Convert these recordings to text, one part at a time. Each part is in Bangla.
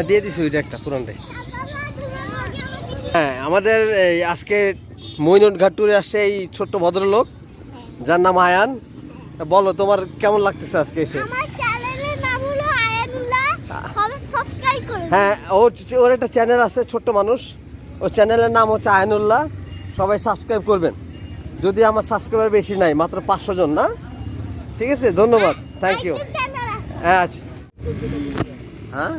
দিয়ে দিছি ওইটা একটা পুরানটাই। হ্যাঁ, আমাদের এই আজকে মইনুট ঘাট ট্যুরে আসছে এই ছোট্ট ভদ্রলোক যার নাম আয়ান। বলো তোমার কেমন লাগতেছে আজকে এসে? হ্যাঁ, ওর একটা চ্যানেল আছে, ছোট্ট মানুষ, ওর চ্যানেলের নাম হচ্ছে আয়ানুল্লাহ। সবাই সাবস্ক্রাইব করবেন। যদি আমার সাবস্ক্রাইবার বেশি নাই, মাত্র 500 জন না। ঠিক আছে, ধন্যবাদ, থ্যাংক ইউ। হ্যাঁ আচ্ছা, হ্যাঁ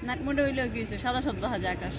নাকমুন্ডে হইলেও কি হয়েছে, সাদা সাদা হাজা আকাশ।